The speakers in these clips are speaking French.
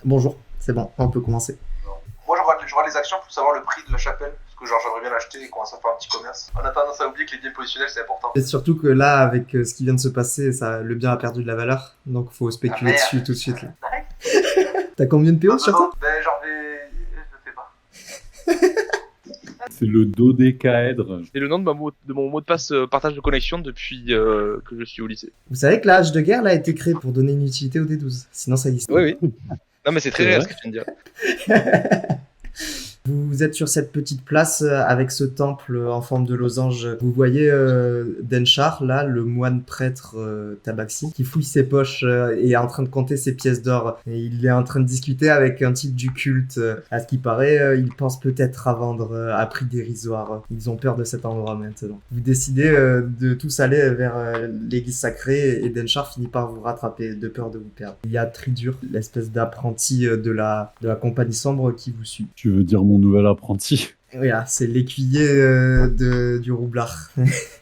Bonjour, c'est bon, on peut commencer. Moi, je regarde les actions pour savoir le prix de la chapelle. Parce que j'aimerais bien l'acheter et commencer à faire un petit commerce. On a tendance à oublier que les biens positionnels, c'est important. Et surtout que là, avec ce qui vient de se passer, le bien a perdu de la valeur, donc faut spéculer dessus tout de suite. Là. T'as combien de PO sur toi? Ben, j'en vais... Je sais pas. C'est le dodécaèdre. C'est le nom de mon mot de passe partage de connexion depuis que je suis au lycée. Vous savez que l'âge de guerre là, a été créé pour donner une utilité au D12, sinon ça existe. Oui. Non mais c'est très C'est réel vrai. ce que tu viens de dire. Vous êtes sur cette petite place avec ce temple en forme de losange. Vous voyez Denchar, là, le moine prêtre tabaxi, qui fouille ses poches et est en train de compter ses pièces d'or. Et il est en train de discuter avec un type du culte. À ce qui paraît, il pense peut-être à vendre à prix dérisoire. Ils ont peur de cet endroit maintenant. Vous décidez de tous aller vers l'église sacrée et Denchar finit par vous rattraper de peur de vous perdre. Il y a Tridur, l'espèce d'apprenti de la compagnie sombre qui vous suit. Tu veux dire mon nouvel apprenti? Voilà, c'est l'écuyer du roublard.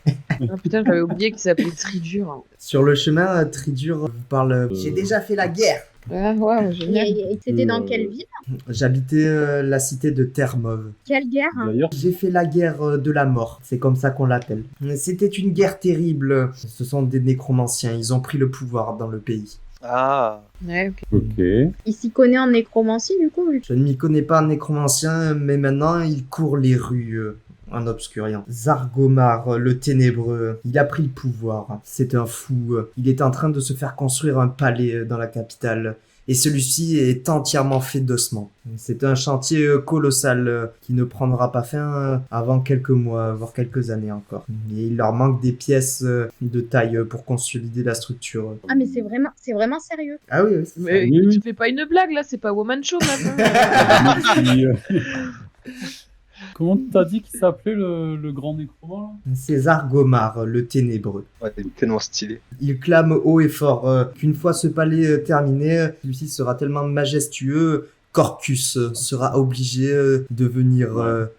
Ah putain, j'avais oublié qu'il s'appelait Tridur. Sur le chemin, Tridur vous parle. J'ai déjà fait la guerre. Ah ouais, génial. Et c'était dans quelle ville? J'habitais la cité de Termov. Quelle guerre? D'ailleurs, J'ai fait la guerre de la mort, c'est comme ça qu'on l'appelle. C'était une guerre terrible. Ce sont des nécromanciens, ils ont pris le pouvoir dans le pays. Ah. Ouais, ok. ok. Il s'y connaît en nécromancie, du coup? Je ne m'y connais pas en nécromancien, mais maintenant il court les rues. En obscuriant. Zargomar, le ténébreux, il a pris le pouvoir. C'est un fou. Il est en train de se faire construire un palais dans la capitale. Et celui-ci est entièrement fait d'ossements. C'est un chantier colossal qui ne prendra pas fin avant quelques mois, voire quelques années encore. Et il leur manque des pièces de taille pour consolider la structure. Ah, mais c'est vraiment sérieux. Ah oui, oui. c'est ça. Mais Oui, oui. tu fais pas une blague là, c'est pas Woman Show maintenant. Puis, comment t'as dit qu'il s'appelait le grand nécromant là? C'est Zargomar, le ténébreux. Ouais, t'es tellement stylé. Il clame haut et fort qu'une fois ce palais terminé, celui-ci sera tellement majestueux qu'Orcus sera obligé de venir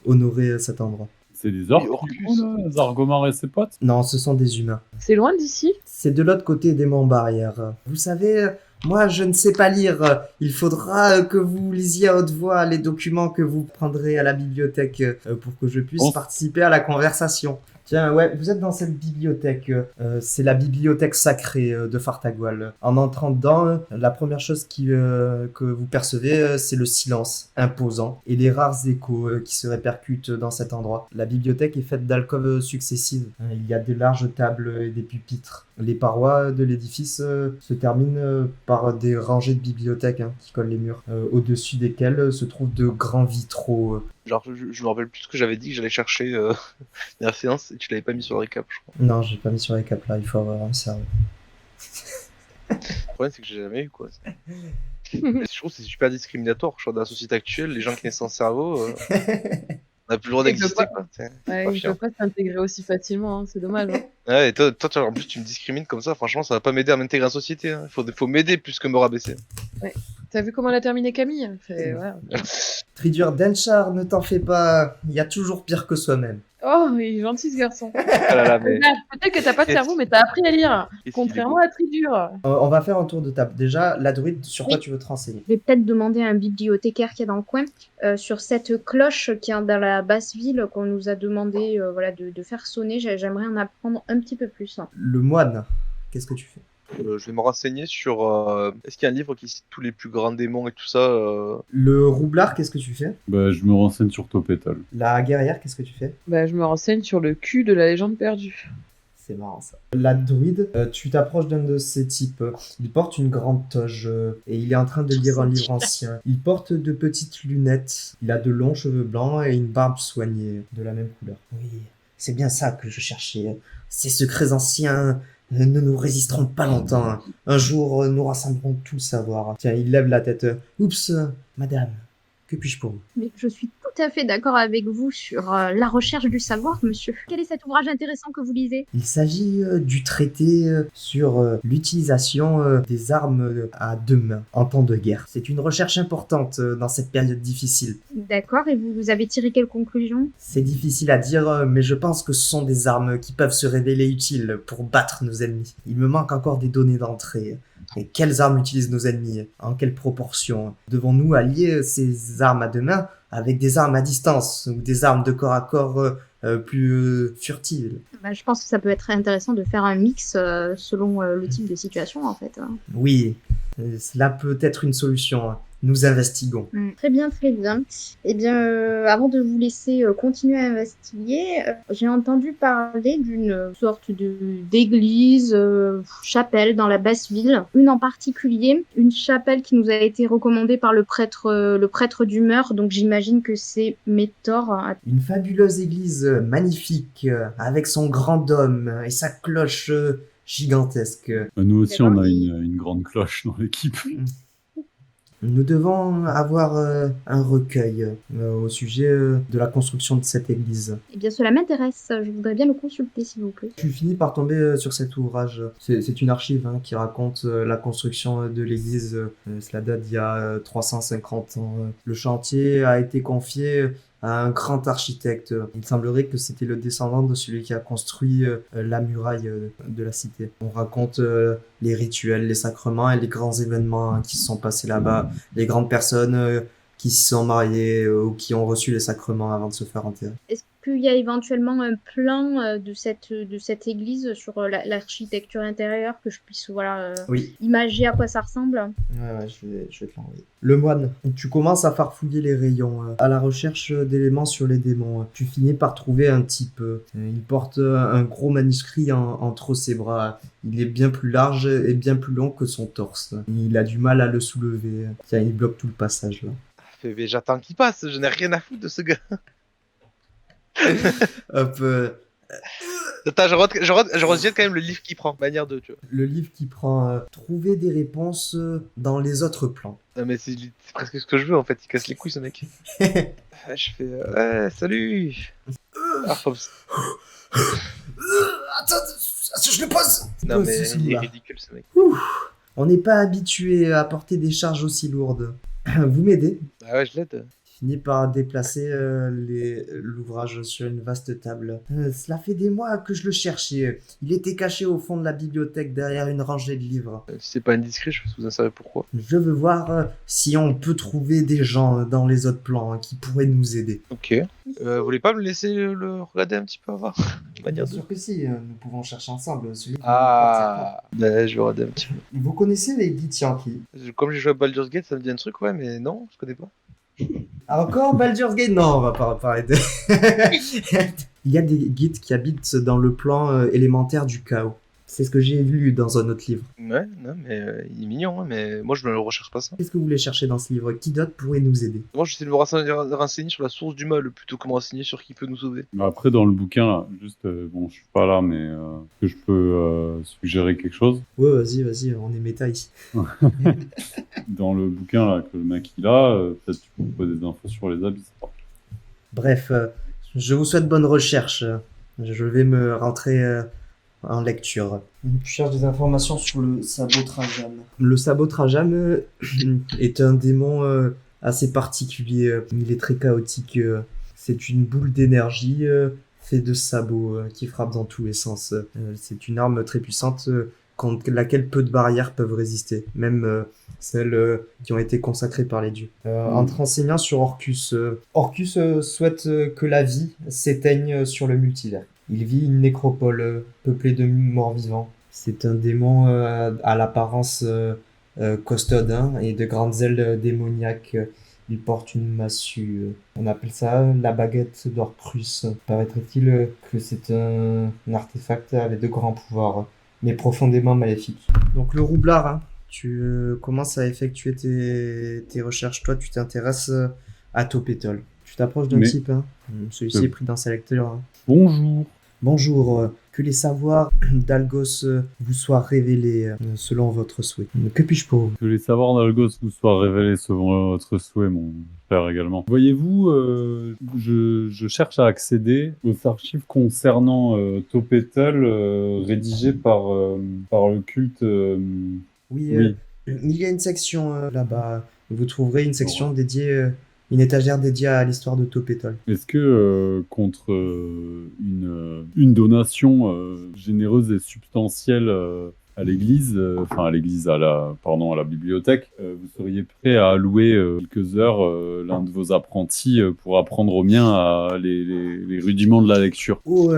honorer cet endroit. C'est des orques, Orcus. du coup, là, Zargomar et ses potes? Non, ce sont des humains. C'est loin d'ici? C'est de l'autre côté des monts barrières. Vous savez, moi je ne sais pas lire. Il faudra que vous lisiez à haute voix les documents que vous prendrez à la bibliothèque pour que je puisse Oh. participer à la conversation. Tiens, ouais, vous êtes dans cette bibliothèque. C'est la bibliothèque sacrée de Fartagwal. En entrant dedans, la première chose que vous percevez, c'est le silence imposant et les rares échos qui se répercutent dans cet endroit. La bibliothèque est faite d'alcôves successives. Il y a de larges tables et des pupitres. Les parois de l'édifice se terminent par des rangées de bibliothèques qui collent les murs, au-dessus desquelles se trouvent de grands vitraux. Genre je me rappelle plus ce que j'avais dit que j'allais chercher la séance et tu l'avais pas mis sur le récap je crois. Non, j'ai pas mis sur les capes là, il faut avoir un cerveau. Le problème c'est que j'ai jamais eu quoi. Je trouve que c'est super discriminatoire. Je crois dans la société actuelle, les gens qui naissent sans cerveau, on n'a plus le droit d'exister quoi. C'est Ouais, pas ils chiant. peuvent pas s'intégrer aussi facilement, hein, c'est dommage. Hein. Ouais, et toi, en plus tu me discrimines comme ça, franchement ça va pas m'aider à m'intégrer en société. Hein. Faut m'aider plus que me rabaisser. T'as vu comment elle a terminé Camille? Voilà. Tridur Denchar, ne t'en fais pas, il y a toujours pire que soi-même. Oh, il est gentil ce garçon. Ah là là, mais... Peut-être que t'as pas de cerveau, mais t'as appris à lire. Qu'est-ce qu'il est Contrairement beau. à Tridur. On va faire un tour de table. Déjà, la druide, sur quoi Oui. tu veux te renseigner? Je vais peut-être demander à un bibliothécaire qui est dans le coin sur cette cloche qui est dans la basse ville qu'on nous a demandé de faire sonner. J'aimerais en apprendre un petit peu plus. Le moine, qu'est-ce que tu fais? Je vais me renseigner sur... Est-ce qu'il y a un livre qui cite tous les plus grands démons et tout ça Le roublard, qu'est-ce que tu fais? Bah, je me renseigne sur Topétal. La guerrière, qu'est-ce que tu fais? Bah, je me renseigne sur le cul de la légende perdue. C'est marrant ça. La druide, tu t'approches d'un de ces types. Il porte une grande toge et il est en train de lire un livre ancien. Il porte de petites lunettes. Il a de longs cheveux blancs et une barbe soignée de la même couleur. Oui, c'est bien ça que je cherchais. Ces secrets anciens ne nous résisteront pas longtemps. Un jour, nous rassemblerons tout le savoir. Tiens, il lève la tête. Oups, madame, que puis-je pour vous? Mais je suis tout à fait d'accord avec vous sur la recherche du savoir, monsieur. Quel est cet ouvrage intéressant que vous lisez? Il s'agit du traité sur l'utilisation des armes à deux mains en temps de guerre. C'est une recherche importante dans cette période difficile. D'accord, et vous avez tiré quelle conclusion? C'est difficile à dire, mais je pense que ce sont des armes qui peuvent se révéler utiles pour battre nos ennemis. Il me manque encore des données d'entrée. Et quelles armes utilisent nos ennemis? En quelle proportion? Devons-nous allier ces armes à deux mains avec des armes à distance ou des armes de corps à corps plus furtives? Bah, je pense que ça peut être intéressant de faire un mix selon le type de situation, en fait. Oui, cela peut être une solution. Nous investiguons. Très bien, très bien. Eh bien, avant de vous laisser continuer à investiguer, j'ai entendu parler d'une sorte d'église, chapelle dans la basse ville. Une en particulier, une chapelle qui nous a été recommandée par le prêtre du Meur, donc j'imagine que c'est Métor. Une fabuleuse église magnifique, avec son grand dôme et sa cloche gigantesque. Nous aussi, on a une grande cloche dans l'équipe. Nous devons avoir un recueil au sujet de la construction de cette église. Eh bien, cela m'intéresse. Je voudrais bien le consulter, s'il vous plaît. Tu finis par tomber sur cet ouvrage. C'est une archive qui raconte la construction de l'église. Cela date d'il y a 350 ans. Le chantier a été confié à un grand architecte. Il semblerait que c'était le descendant de celui qui a construit la muraille de la cité. On raconte les rituels, les sacrements et les grands événements qui se sont passés là-bas. Les grandes personnes qui s'y sont mariées ou qui ont reçu les sacrements avant de se faire enterrer. Est-ce qu'il y a éventuellement un plan de cette église sur l'architecture intérieure que je puisse Oui. imaginer à quoi ça ressemble? Ouais, je vais te l'envoyer. Le moine, tu commences à farfouiller les rayons, à la recherche d'éléments sur les démons. Tu finis par trouver un type. Il porte un gros manuscrit entre ses bras. Il est bien plus large et bien plus long que son torse. Il a du mal à le soulever. Tiens, il bloque tout le passage là. Mais j'attends qu'il passe, je n'ai rien à foutre de ce gars. Hop. Attends, je rejette quand même le livre qu'il prend, manière de, tu vois. Le livre qui prend trouver des réponses dans les autres plans. Non mais c'est presque ce que je veux en fait, il casse les couilles ce mec. Je fais ouais, salut. Attends, je le pose. Non mais il est ridicule ce mec. On n'est pas habitué à porter des charges aussi lourdes. Vous m'aidez? Ah ouais, je l'aide. Finis par déplacer l'ouvrage sur une vaste table. Cela fait des mois que je le cherchais. Il était caché au fond de la bibliothèque derrière une rangée de livres. Si c'est pas indiscret, je vous en savez pourquoi. Je veux voir si on peut trouver des gens dans les autres plans qui pourraient nous aider. Ok. Vous voulez pas me laisser le regarder un petit peu avant? Bien sûr que si, nous pouvons chercher ensemble. Celui qui bah, je vais regarder un petit peu. Vous connaissez les Githyanki? Comme j'ai joué à Baldur's Gate, ça me dit un truc, ouais, mais non, je connais pas. Encore Baldur's Gate? Non, on va pas parler de... Il y a des guides qui habitent dans le plan élémentaire du chaos. C'est ce que j'ai lu dans un autre livre. Ouais, non, mais il est mignon, hein, mais moi je ne le recherche pas ça. Qu'est-ce que vous voulez chercher dans ce livre? Qui d'autre pourrait nous aider? Moi j'essaie de me renseigner sur la source du mal plutôt que me renseigner sur qui peut nous sauver. Après, dans le bouquin, là, juste, bon, je suis pas là, mais est-ce que je peux suggérer quelque chose? Ouais, vas-y, on est méta ici. Dans le bouquin là, que le mec il a, peut-être tu peux trouver des infos sur les abysses. Bref, je vous souhaite bonne recherche. Je vais me rentrer en lecture. Je cherche des informations sur le sabot Trajam. Le sabot Trajam est un démon assez particulier. Il est très chaotique. C'est une boule d'énergie faite de sabots qui frappe dans tous les sens. C'est une arme très puissante contre laquelle peu de barrières peuvent résister, même celles qui ont été consacrées par les dieux. En te renseignant sur Orcus, Orcus souhaite que la vie s'éteigne sur le multivers. Il vit une nécropole peuplée de morts-vivants. C'est un démon à l'apparence costaude et de grandes ailes démoniaques. Il porte une massue. On appelle ça la baguette d'Orcus. Paraîtrait-il que c'est un artefact avec de grands pouvoirs, mais profondément maléfique. Donc le roublard, hein, tu commences à effectuer tes recherches. Toi, tu t'intéresses à Topetol. Tu t'approches d'un type, hein. Celui-ci est pris dans sa lecture. Hein. Bonjour. Bonjour, que les savoirs d'Algos vous soient révélés selon votre souhait. Que puis-je pour vous? Que les savoirs d'Algos vous soient révélés selon votre souhait, mon père également. Voyez-vous, je cherche à accéder aux archives concernant Topetol rédigées par le culte. Oui. Il y a une section là-bas. Vous trouverez une section dédiée... une étagère dédiée à l'histoire de Topetol. Est-ce que contre une donation généreuse et substantielle à l'église, enfin à l'église, à la bibliothèque, vous seriez prêt à allouer quelques heures l'un de vos apprentis pour apprendre aux miens les rudiments de la lecture. Oh,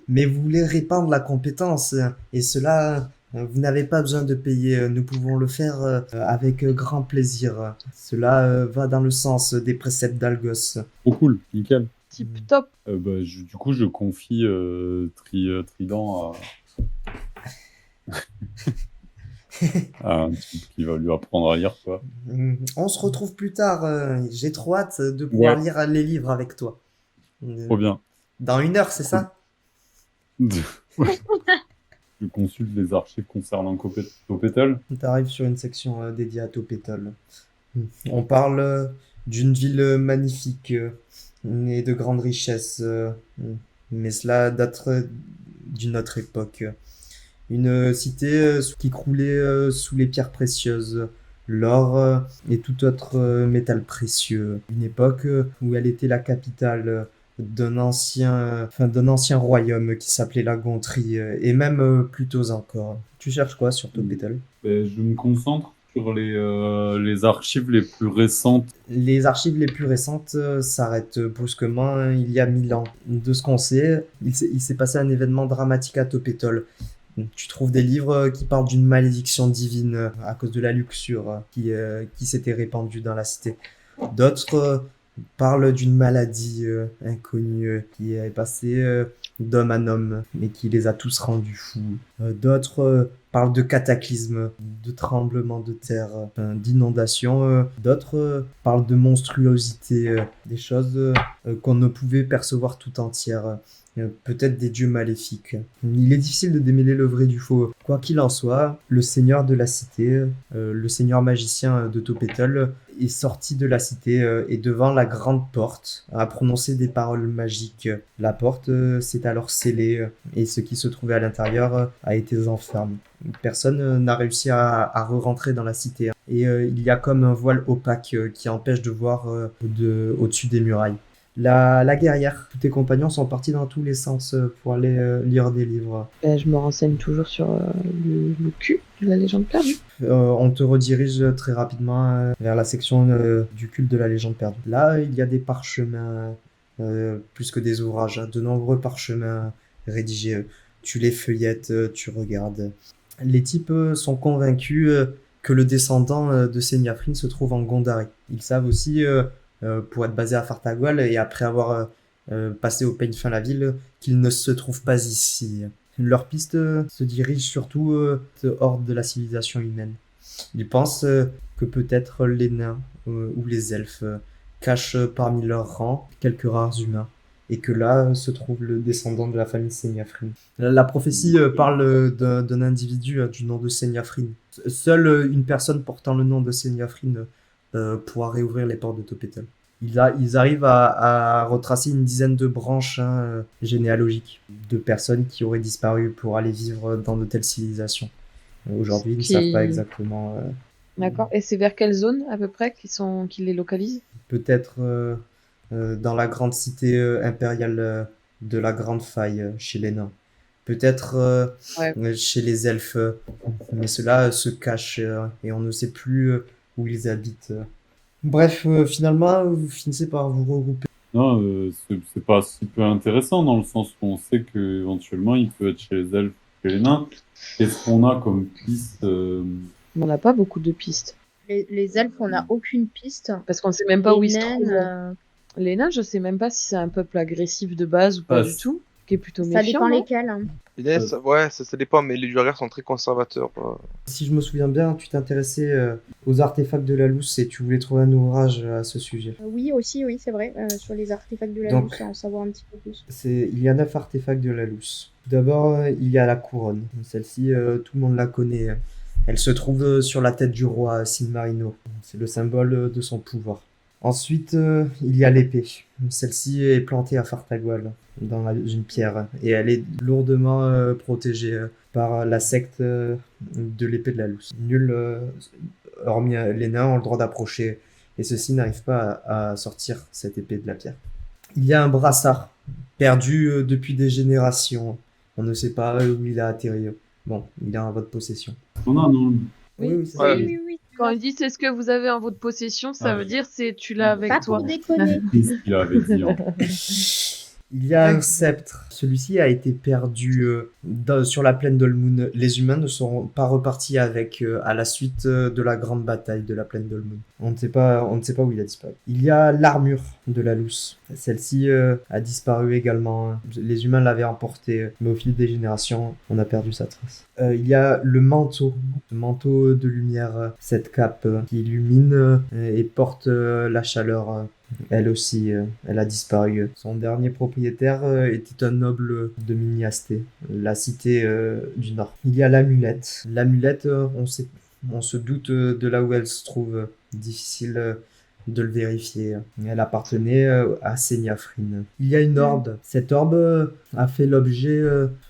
mais vous voulez répandre la compétence, et cela, vous n'avez pas besoin de payer, nous pouvons le faire avec grand plaisir. Cela va dans le sens des préceptes d'Algos. Trop cool, nickel. Tip top. Du coup, je confie Trident à un type qui va lui apprendre à lire, quoi. On se retrouve plus tard, j'ai trop hâte de pouvoir Ouais. lire les livres avec toi. Trop bien. Dans 1 heure, c'est ça? Je consulte les archives concernant Topetel. Tu arrives sur une section dédiée à Topetol. On parle d'une ville magnifique et de grandes richesses, mais cela date d'une autre époque. Une cité qui croulait sous les pierres précieuses, l'or et tout autre métal précieux. Une époque où elle était la capitale d'un ancien royaume qui s'appelait la Gontrie, et même plus tôt encore. Tu cherches quoi sur Topetol? Je me concentre sur les archives les plus récentes. Les archives les plus récentes s'arrêtent brusquement il y a 1000 ans. De ce qu'on sait, il s'est passé un événement dramatique à Topetol. Tu trouves des livres qui parlent d'une malédiction divine à cause de la luxure qui s'était répandue dans la cité. D'autres parlent d'une maladie inconnue qui est passée d'homme en homme, mais qui les a tous rendus fous. D'autres parlent de cataclysmes, de tremblements de terre, d'inondations. D'autres parlent de monstruosités, des choses qu'on ne pouvait percevoir tout entières. Peut-être des dieux maléfiques. Il est difficile de démêler le vrai du faux. Quoi qu'il en soit, le seigneur de la cité, le seigneur magicien de Topetol, est sorti de la cité et devant la grande porte a prononcé des paroles magiques. La porte s'est alors scellée et ce qui se trouvait à l'intérieur a été enfermé. Personne n'a réussi à re-rentrer dans la cité. Et il y a comme un voile opaque qui empêche de voir au-dessus des murailles. La guerrière, tous tes compagnons sont partis dans tous les sens pour aller lire des livres. Je me renseigne toujours sur le cul de la légende perdue. On te redirige très rapidement vers la section du culte de la légende perdue. Là, il y a des parchemins, plus que des ouvrages, de nombreux parchemins rédigés. Tu les feuillettes, tu regardes. Les types sont convaincus que le descendant de Seniafrine se trouve en Gondari. Ils savent aussi, pour être basé à Fartagwal et après avoir passé au peigne fin la ville, qu'il ne se trouve pas ici. Leur piste se dirige surtout hors de la civilisation humaine. Ils pensent que peut-être les nains ou les elfes cachent parmi leurs rangs quelques rares humains, et que là se trouve le descendant de la famille Seniafrine. La prophétie parle d'un individu du nom de Seniafrine. Seule une personne portant le nom de Seniafrine pourra réouvrir les portes de Topetol. Ils arrivent à retracer une dizaine de branches généalogiques de personnes qui auraient disparu pour aller vivre dans de telles civilisations. Aujourd'hui, ils ne savent pas exactement. D'accord. Et c'est vers quelle zone à peu près qu'ils les localisent? Peut-être dans la grande cité impériale de la Grande Faille, chez les nains. Peut-être chez les elfes, mais cela se cache et on ne sait plus où ils habitent. Bref, finalement, vous finissez par vous regrouper. Non, c'est pas si peu intéressant dans le sens où on sait qu'éventuellement il peut être chez les elfes, chez les nains. Qu'est-ce qu'on a comme piste On n'a pas beaucoup de pistes. Les elfes, on n'a aucune piste. Parce qu'on ne sait même pas où ils se naines, trouvent. Les nains, je sais même pas si c'est un peuple agressif de base ou pas du tout, qui est plutôt méfiant. ça dépend non lesquels. Hein. Les nains, ouais, ça dépend, mais les Duergar sont très conservateurs. Si je me souviens bien, tu t'intéressais aux artefacts de la Lousse et tu voulais trouver un ouvrage à ce sujet. Oui, aussi, oui, c'est vrai. Sur les artefacts de la Donc, Lousse, en savoir un petit peu plus. Il y a 9 artefacts de la Lousse. Tout d'abord, il y a la couronne. Celle-ci, tout le monde la connaît. Elle se trouve sur la tête du roi Silmarino. C'est le symbole de son pouvoir. Ensuite, il y a l'épée. Celle-ci est plantée à Fartagwal, dans une pierre, et elle est lourdement protégée par la secte de l'épée de la Lousse. Nul, hormis les nains, ont le droit d'approcher, et ceux-ci n'arrivent pas à sortir cette épée de la pierre. Il y a un brassard, perdu depuis des générations. On ne sait pas où il a atterri. Bon, il est en votre possession. On a un nom. Oui, c'est Ouais. ça. Oui. Quand il dit c'est ce que vous avez en votre possession, ça Ah, veut dire c'est tu l'as avec Pas toi. pour déconner. Qu'est-ce qu'il avait dit hein. Il y a un sceptre. Celui-ci a été perdu sur la plaine d'Olmund. Les humains ne sont pas repartis avec à la suite de la grande bataille de la plaine d'Olmund. On ne sait pas où il a disparu. Il y a l'armure de la Lousse. Celle-ci a disparu également. Les humains l'avaient emportée, mais au fil des générations, on a perdu sa trace. Il y a le manteau de lumière, cette cape qui illumine et porte la chaleur. Elle aussi, elle a disparu. Son dernier propriétaire était un noble de Miniasté, la cité du Nord. Il y a l'amulette. L'amulette, on se doute de là où elle se trouve. Difficile de le vérifier. Elle appartenait à Seniafrine. Il y a une orbe. Cette orbe a fait l'objet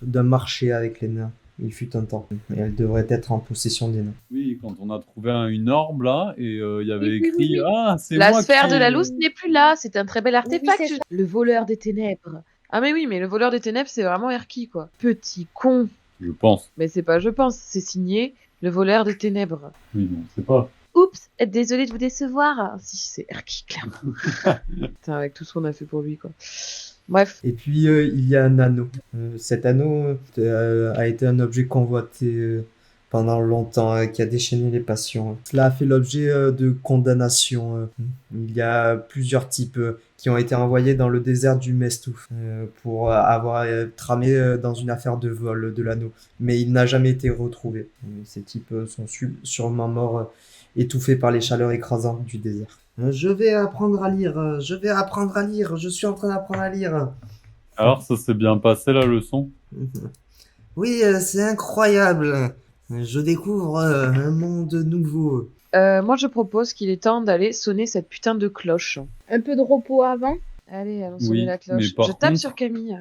d'un marché avec les nains. Il fut un temps. Et elle devrait être en possession des nains. Oui, quand on a trouvé une orbe là, et il y avait Oui, écrit oui. Ah, c'est La moi sphère qui de la ai- Lousse n'est plus là, c'est un très bel artefact. c'est ça. Le voleur des ténèbres. Ah mais oui, mais le voleur des ténèbres, c'est vraiment Erki, quoi. Petit con. Je pense. Mais c'est pas je pense, c'est signé le voleur des ténèbres. Oui, non, c'est pas. Oups, désolé de vous décevoir. Si, c'est Erki, clairement. Putain, avec tout ce qu'on a fait pour lui, quoi. Bref. Et puis il y a un anneau. Cet anneau a été un objet convoité pendant longtemps, qui a déchaîné les passions. Cela a fait l'objet de condamnations. Il y a plusieurs types qui ont été envoyés dans le désert du Mestouf pour avoir tramé dans une affaire de vol de l'anneau. Mais il n'a jamais été retrouvé. Ces types sont sûrement morts étouffés par les chaleurs écrasantes du désert. Je vais apprendre à lire, je suis en train d'apprendre à lire. Alors, ça s'est bien passé la leçon? Oui, c'est incroyable. Je découvre un monde nouveau. Moi, je propose qu'il est temps d'aller sonner cette putain de cloche. Un peu de repos avant. Allez, allons sonner Oui, la cloche. mais par Je tape contre- sur Camille.